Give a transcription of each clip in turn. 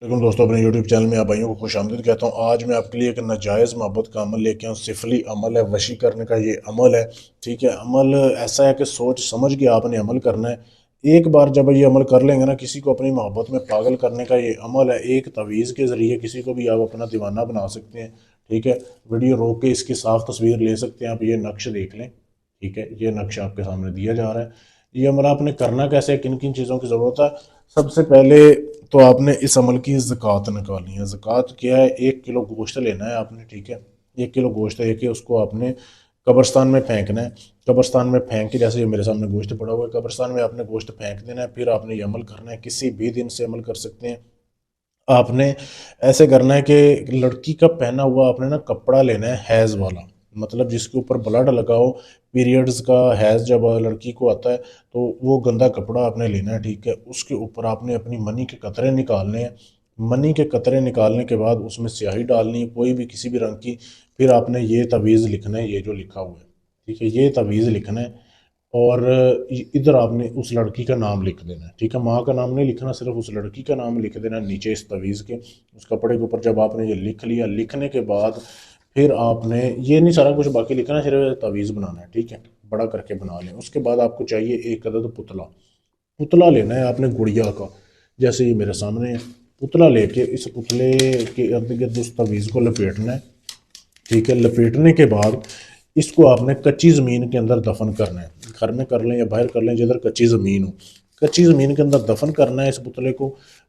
लेकिन दोस्तों, अपने यूट्यूब चैनल में आप भाइयों को खुश आमदीद कहता हूँ। आज मैं आपके लिए एक नाजायज़ मोहब्बत का अमल लेके आऊँ। सिफली अमल है, वशी करने का ये अमल है। ठीक है, अमल ऐसा है कि सोच समझ के आपने अमल करना है। एक बार जब ये अमल कर लेंगे ना, किसी को अपनी मोहब्बत में पागल करने का ये अमल है। एक तवीज़ के ज़रिए किसी को भी आप अपना दीवाना बना सकते हैं। ठीक है, वीडियो रोक के इसकी साफ तस्वीर ले सकते हैं। आप ये नक्श देख लें। ठीक है, ये नक्श आपके सामने दिया जा रहा है। ये अमल आपने करना कैसे है, किन किन चीज़ों की ज़रूरत है। सबसे पहले तो आपने इस अमल की ज़कात निकालनी है। ज़कात क्या है? 1 किलो गोश्त लेना है आपने। ठीक है, 1 किलो गोश्त लेके उसको आपने कब्रस्तान में फेंकना है। कब्रस्तान में फेंक के, जैसे ये मेरे सामने गोश्त पड़ा हुआ है, कब्रस्तान में आपने गोश्त फेंक देना है। फिर आपने ये अमल करना है, किसी भी दिन से अमल कर सकते हैं। आपने ऐसे करना है कि लड़की का पहना हुआ आपने ना कपड़ा लेना है, हैज़ वाला, मतलब जिसके ऊपर ब्लड लगा हो। पीरियड्स का हैज़ जब लड़की को आता है तो वो गंदा कपड़ा आपने लेना है। ठीक है, उसके ऊपर आपने अपनी मनी के कतरे निकालने हैं। मनी के कतरे निकालने के बाद उसमें स्याही डालनी है, कोई भी किसी भी रंग की। फिर आपने ये तवीज़ लिखना है, ये जो लिखा हुआ है। ठीक है, ये तवीज़ लिखना है। और इधर आपने उस लड़की का नाम लिख देना है। ठीक है, माँ का नाम नहीं लिखना, सिर्फ उस लड़की का नाम लिख देना है नीचे इस तवीज़ के, उस कपड़े के ऊपर। जब आपने ये लिख लिया, लिखने के बाद फिर आपने ये नहीं सारा कुछ बाकी लिखना, सिर्फ तवीज़ बनाना है। ठीक है, बड़ा करके बना लें। उसके बाद आपको चाहिए एक अदद पुतला। पुतला लेना है आपने गुड़िया का, जैसे ये मेरे सामने है। पुतला लेके इस पुतले के इर्द गिर्द उस तवीज़ को लपेटना है। ठीक है, लपेटने के बाद इसको आपने कच्ची ज़मीन के अंदर दफन करना है। घर में कर लें या बाहर कर लें, जिधर कच्ची ज़मीन हो। कच्ची ज़मीन के अंदर दफन करना है इस पुतले को।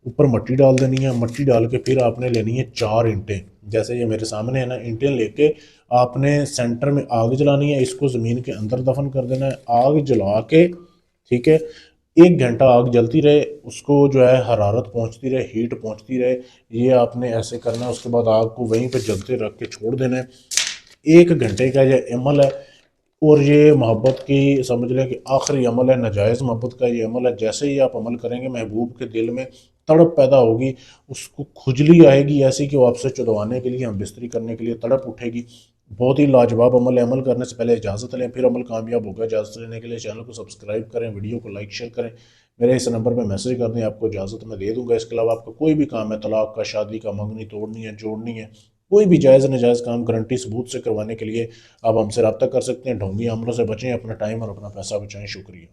ऊपर मट्टी डाल देनी है। मट्टी डाल के फिर आपने लेनी है 4 ईंटें, जैसे ये मेरे सामने है ना। ईंटें लेके आपने सेंटर में आग जलानी है, इसको ज़मीन के अंदर दफन कर देना है। आग जला के, ठीक है, 1 घंटा आग जलती रहे, उसको जो है हरारत पहुंचती रहे, हीट पहुंचती रहे। ये आपने ऐसे करना है। उसके बाद आग को वहीं पे जलते रख के छोड़ देना है। 1 घंटे का ये अमल है। और ये मोहब्बत की समझ लें कि आखिरी अमल है, नाजायज़ मोहब्बत का ये अमल है। जैसे ही आप अमल करेंगे, महबूब के दिल में तड़प पैदा होगी। उसको खुजली आएगी ऐसी कि वो आपसे चुदवाने के लिए, हम बिस्तरी करने के लिए तड़प उठेगी। बहुत ही लाजवाब अमल है। अमल करने से पहले इजाज़त लें, फिर अमल कामयाब होगा। इजाज़त लेने के लिए चैनल को सब्सक्राइब करें, वीडियो को लाइक शेयर करें, मेरे इस नंबर पर मैसेज कर दें, आपको इजाज़त मैं दे दूंगा। इसके अलावा आपका कोई भी काम है, तलाक का, शादी का, मंगनी तोड़नी है, जोड़नी है, कोई भी जायज़ नाजायज़ काम गारंटी सबूत से करवाने के लिए आप हमसे रब्ता कर सकते हैं। ढोंगी अमलों से बचें, अपना टाइम और अपना पैसा बचाएं। शुक्रिया।